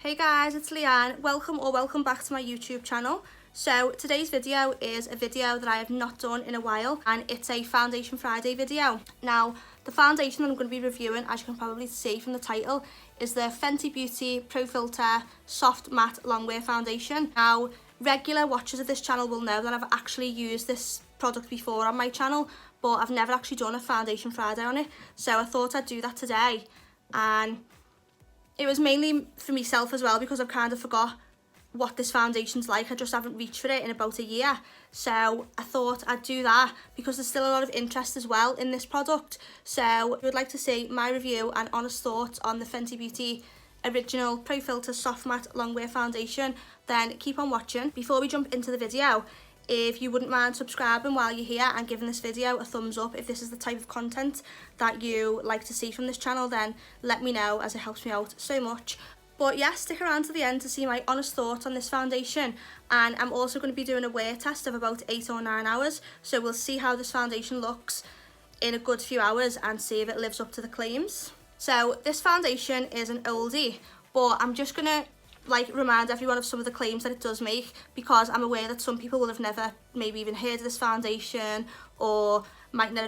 Hey guys, it's Leanne. Welcome back to my YouTube channel. So today's video is a video that I have not done in a while, and it's a Foundation Friday video. Now, the foundation that I'm going to be reviewing, as you can probably see from the title, is the Fenty Beauty Pro Filt'r Soft Matte Longwear Foundation. Now, regular watchers of this channel will know that I've actually used this product before on my channel, but I've never actually done a Foundation Friday on it. So I thought I'd do that today, and it was mainly for myself as well, because I've kind of forgot what this foundation's like. I just haven't reached for it in about a year. So I thought I'd do that because there's still a lot of interest as well in this product. So if you would like to see my review and honest thoughts on the Fenty Beauty Original Pro Filt'r Soft Matte Longwear Foundation, then keep on watching. Before we jump into the video, if you wouldn't mind subscribing while you're here and giving this video a thumbs up if this is the type of content that you like to see from this channel, then let me know, as it helps me out so much. But yeah, stick around to the end to see my honest thoughts on this foundation. And I'm also going to be doing a wear test of about 8 or 9 hours, so we'll see how this foundation looks in a good few hours and see if it lives up to the claims. So this foundation is an oldie, but I'm just gonna remind everyone of some of the claims that it does make, because I'm aware that some people will have never maybe even heard of this foundation, or might never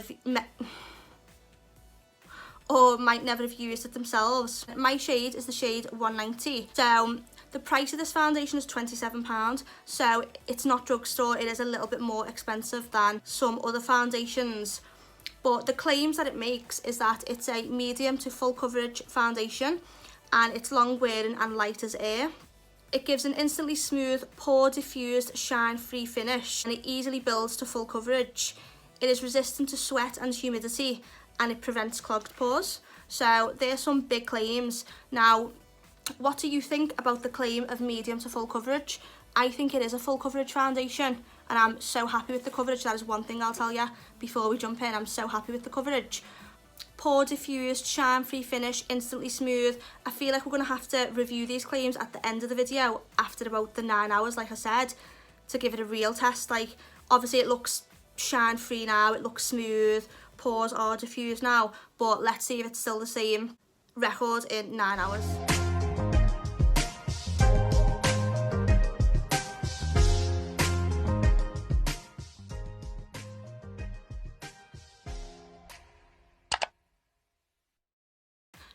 have used it themselves. My shade is the shade 190. So the price of this foundation is £27, so it's not drugstore. It is a little bit more expensive than some other foundations. But the claims that it makes is that it's a medium to full coverage foundation, and it's long wearing and light as air. It gives an instantly smooth, pore diffused, shine free finish, and it easily builds to full coverage. It is resistant to sweat and humidity, and it prevents clogged pores. So there's some big claims. Now, what do you think about the claim of medium to full coverage? I think it is a full coverage foundation, and I'm so happy with the coverage. That is one thing I'll tell you before we jump in. I'm so happy with the coverage. Pore diffused, shine free finish, instantly smooth. I feel like we're going to have to review these claims at the end of the video after about the 9 hours, like I said, to give it a real test. Like, obviously it looks shine free now, it looks smooth, pores are diffused now, but let's see if it's still the same record in 9 hours.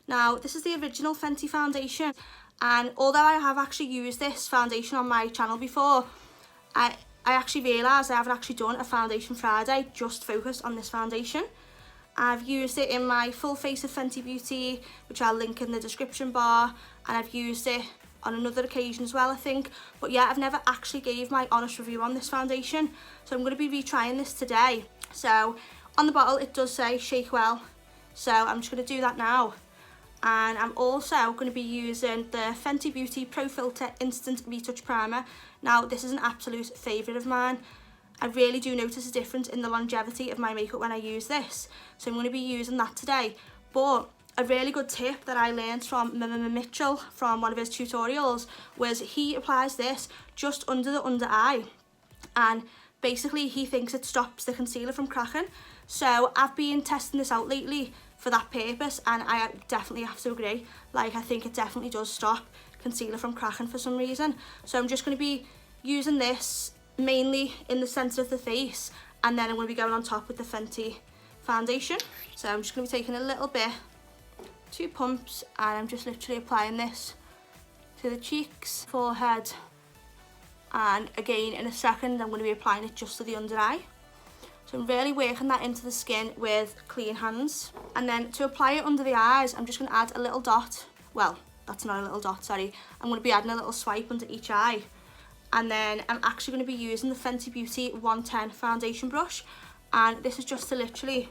Now, this is the original Fenty foundation, and although I have actually used this foundation on my channel before, I actually realised I haven't actually done a Foundation Friday just focused on this foundation. I've used it in my full face of Fenty Beauty, which I'll link in the description bar, and I've used it on another occasion as well, I think. But yeah, I've never actually gave my honest review on this foundation, so I'm going to be retrying this today. So on the bottle it does say shake well, so I'm just going to do that now. And I'm also going to be using the Fenty Beauty Pro Filt'r Instant Retouch Primer. Now, this is an absolute favourite of mine. I really do notice a difference in the longevity of my makeup when I use this, so I'm going to be using that today. But a really good tip that I learned from Mitchell from one of his tutorials was he applies this just under the under eye, and basically he thinks it stops the concealer from cracking. So I've been testing this out lately for that purpose, and I definitely have to agree. Like, I think it definitely does stop concealer from cracking for some reason. So I'm just going to be using this mainly in the centre of the face, and then I'm going to be going on top with the Fenty foundation. So I'm just going to be taking a little bit, 2 pumps, and I'm just literally applying this to the cheeks, forehead, and again in a second I'm going to be applying it just to the under eye. So I'm really working that into the skin with clean hands. And then to apply it under the eyes, I'm just going to add a little dot. Well, that's not a little dot, sorry. I'm going to be adding a little swipe under each eye. And then I'm actually going to be using the Fenty Beauty 110 foundation brush. And this is just to literally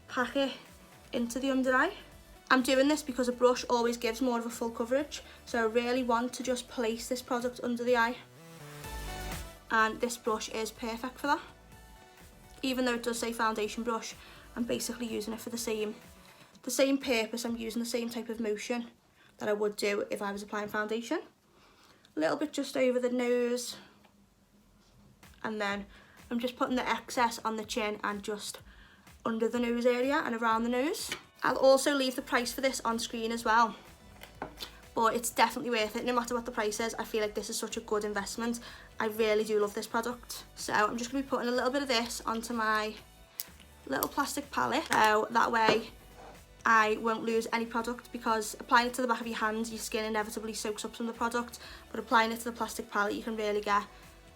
pack it into the under eye. I'm doing this because a brush always gives more of a full coverage. So I really want to just place this product under the eye. And this brush is perfect for that. Even though it does say foundation brush, I'm basically using it for the same purpose. I'm using the same type of motion that I would do if I was applying foundation. A little bit just over the nose, and then I'm just putting the excess on the chin and just under the nose area and around the nose. I'll also leave the price for this on screen as well. but it's definitely worth it no matter what the price is. I feel like this is such a good investment. I really do love this product. So I'm just going to be putting a little bit of this onto my little plastic palette, so that way I won't lose any product, because applying it to the back of your hand, your skin inevitably soaks up some of the product, but applying it to the plastic palette you can really get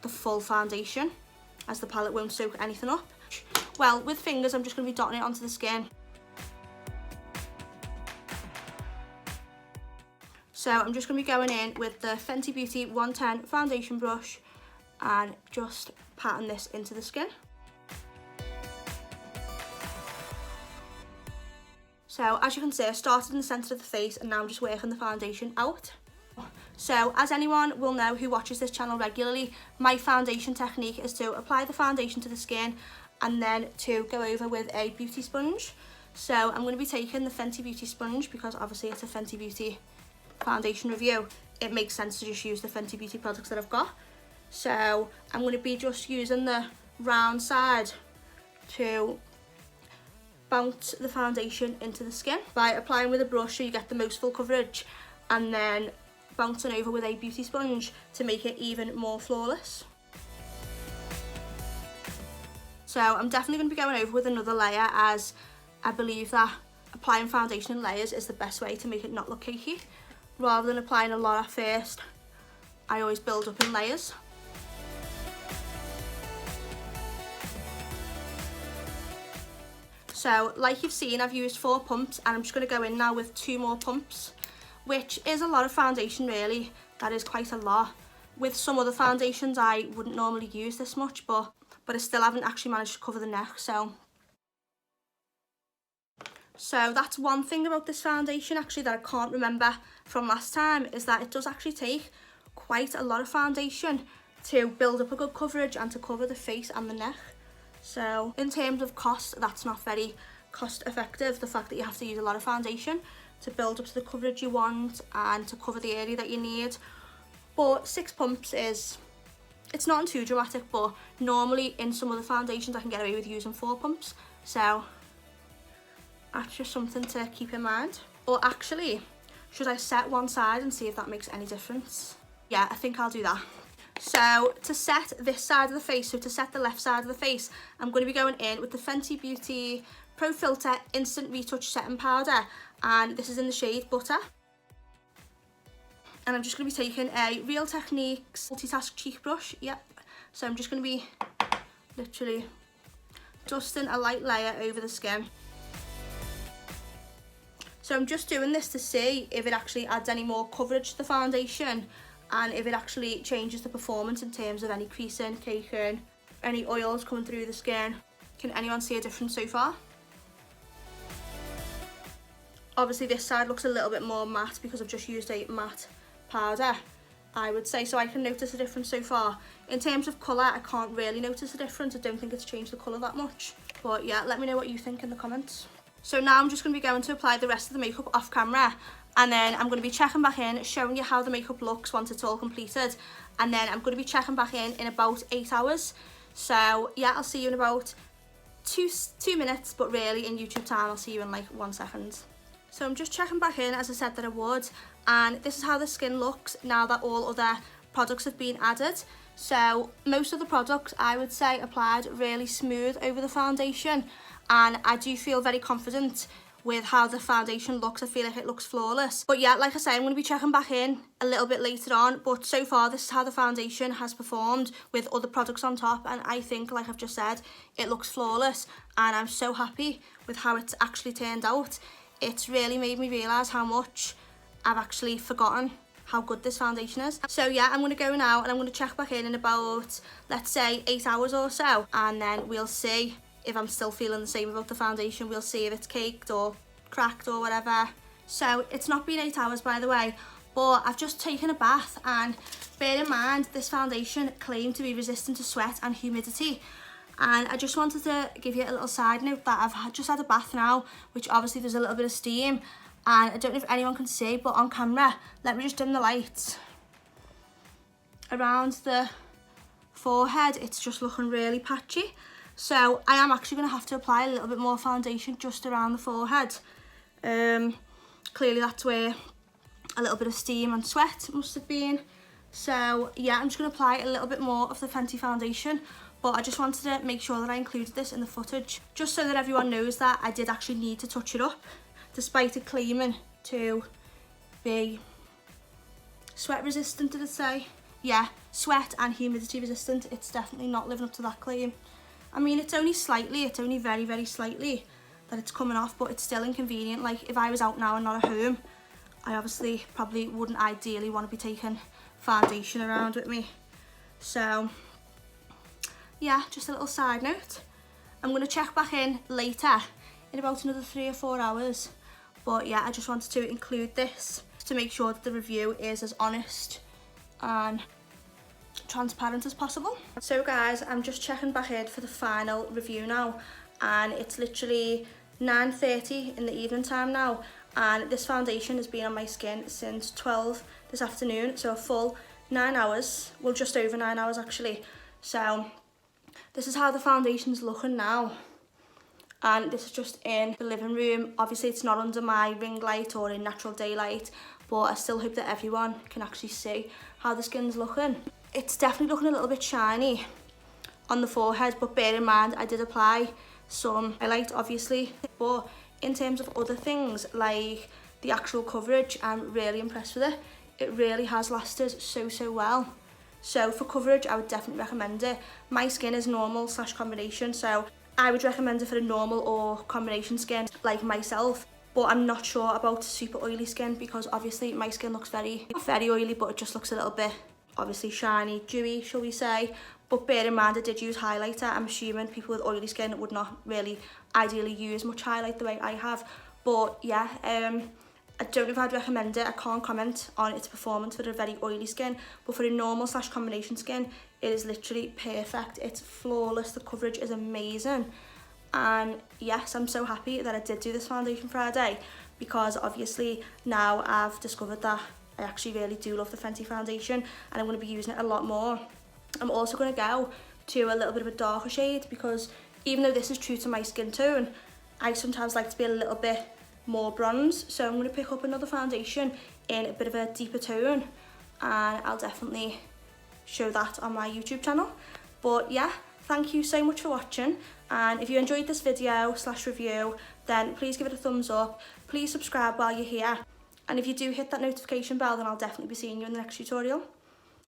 the full foundation, as the palette won't soak anything up. Well, with fingers I'm just going to be dotting it onto the skin. So I'm just going to be going in with the Fenty Beauty 110 foundation brush and just patting this into the skin. So as you can see, I started in the centre of the face and now I'm just working the foundation out. So as anyone will know who watches this channel regularly, my foundation technique is to apply the foundation to the skin and then to go over with a beauty sponge. So I'm going to be taking the Fenty Beauty sponge, because obviously it's a Fenty Beauty foundation review. It makes sense to just use the Fenty Beauty products that I've got. So I'm going to be just using the round side to bounce the foundation into the skin by applying with a brush so you get the most full coverage, and then bouncing over with a beauty sponge to make it even more flawless. So I'm definitely going to be going over with another layer, as I believe that applying foundation in layers is the best way to make it not look cakey. Rather than applying a lot at first, I always build up in layers. So like you've seen, I've used 4 pumps and I'm just going to go in now with 2 more pumps, which is a lot of foundation really. That is quite a lot. With some other foundations I wouldn't normally use this much, but I still haven't actually managed to cover the neck. So that's one thing about this foundation actually that I can't remember from last time, is that it does actually take quite a lot of foundation to build up a good coverage and to cover the face and the neck. So in terms of cost, that's not very cost effective, the fact that you have to use a lot of foundation to build up to the coverage you want and to cover the area that you need. But 6 pumps is, it's not too dramatic, but normally in some other foundations I can get away with using 4 pumps. So that's just something to keep in mind. Or actually, should I set one side and see if that makes any difference? Yeah, I think I'll do that. So to set this side of the face, so to set the left side of the face, I'm going to be going in with the Fenty Beauty Pro Filt'r Instant Retouch Setting Powder, and this is in the shade Butter. And I'm just going to be taking a Real Techniques multitask cheek brush. Yep. So I'm just going to be literally dusting a light layer over the skin. So I'm just doing this to see if it actually adds any more coverage to the foundation, and if it actually changes the performance in terms of any creasing, caking, any oils coming through the skin. Can anyone see a difference so far? Obviously this side looks a little bit more matte because I've just used a matte powder, I would say, so I can notice a difference so far. In terms of colour, I can't really notice a difference. I don't think it's changed the colour that much, but yeah, let me know what you think in the comments. So now I'm just going to be going to apply the rest of the makeup off camera, and then I'm going to be checking back in, showing you how the makeup looks once it's all completed, and then I'm going to be checking back in about 8 hours. So yeah, I'll see you in about two minutes, but really in YouTube time I'll see you in like 1 second. So I'm just checking back in, as I said that I would, and this is how the skin looks now that all other products have been added. So most of the products, I would say, applied really smooth over the foundation, and I do feel very confident with how the foundation looks. I feel like it looks flawless. But yeah, like I say, I'm going to be checking back in a little bit later on, but so far this is how the foundation has performed with other products on top, and I think, like I've just said, it looks flawless, and I'm so happy with how it's actually turned out. It's really made me realise how much I've actually forgotten how good this foundation is. So yeah, I'm going to go now and I'm going to check back in about, let's say, 8 hours or so, and then we'll see if I'm still feeling the same about the foundation. We'll see if it's caked or cracked or whatever. So it's not been 8 hours, by the way, but I've just taken a bath, and bear in mind this foundation claimed to be resistant to sweat and humidity, and I just wanted to give you a little side note that I've just had a bath now, which obviously there's a little bit of steam, and I don't know if anyone can see, but on camera, let me just dim the lights. Around the forehead, it's just looking really patchy. So I am actually going to have to apply a little bit more foundation just around the forehead. Clearly that's where a little bit of steam and sweat, must have been. So yeah, I'm just going to apply a little bit more of the Fenty foundation, but I just wanted to make sure that I included this in the footage, just so that everyone knows that I did actually need to touch it up, despite it claiming to be sweat resistant, did it say? Yeah, sweat and humidity resistant. It's definitely not living up to that claim. I mean, it's only slightly, it's only very, very slightly that it's coming off, but it's still inconvenient. Like, if I was out now and not at home, I obviously probably wouldn't ideally want to be taking foundation around with me. So yeah, just a little side note. I'm going to check back in later in about another 3 or 4 hours, but yeah, I just wanted to include this to make sure that the review is as honest and transparent as possible. So guys, I'm just checking back in for the final review now, and it's literally 9:30 in the evening time now, and this foundation has been on my skin since 12 this afternoon, so a full 9 hours, well, just over 9 hours actually. So this is how the foundation's looking now, and this is just in the living room. Obviously it's not under my ring light or in natural daylight, but I still hope that everyone can actually see how the skin's looking. It's definitely looking a little bit shiny on the forehead, but bear in mind I did apply some highlight obviously. But in terms of other things like the actual coverage, I'm really impressed with it. It really has lasted so well. So for coverage, I would definitely recommend it. My skin is normal / combination, so I would recommend it for a normal or combination skin like myself. But I'm not sure about super oily skin, because obviously my skin looks very oily, but it just looks a little bit obviously shiny, dewy, shall we say. But bear in mind I did use highlighter. I'm assuming people with oily skin would not really ideally use much highlight the way I have. But yeah, I don't know if I'd recommend it. I can't comment on its performance for a very oily skin, but for a normal / combination skin, it is literally perfect. It's flawless. The coverage is amazing. And yes, I'm so happy that I did do this foundation Friday, because obviously now I've discovered that I actually really do love the Fenty foundation, and I'm going to be using it a lot more. I'm also going to go to a little bit of a darker shade, because even though this is true to my skin tone, I sometimes like to be a little bit more bronze. So I'm going to pick up another foundation in a bit of a deeper tone, and I'll definitely show that on my YouTube channel. But yeah, thank you so much for watching, and if you enjoyed this video / review, then please give it a thumbs up. Please subscribe while you're here, and if you do hit that notification bell, then I'll definitely be seeing you in the next tutorial.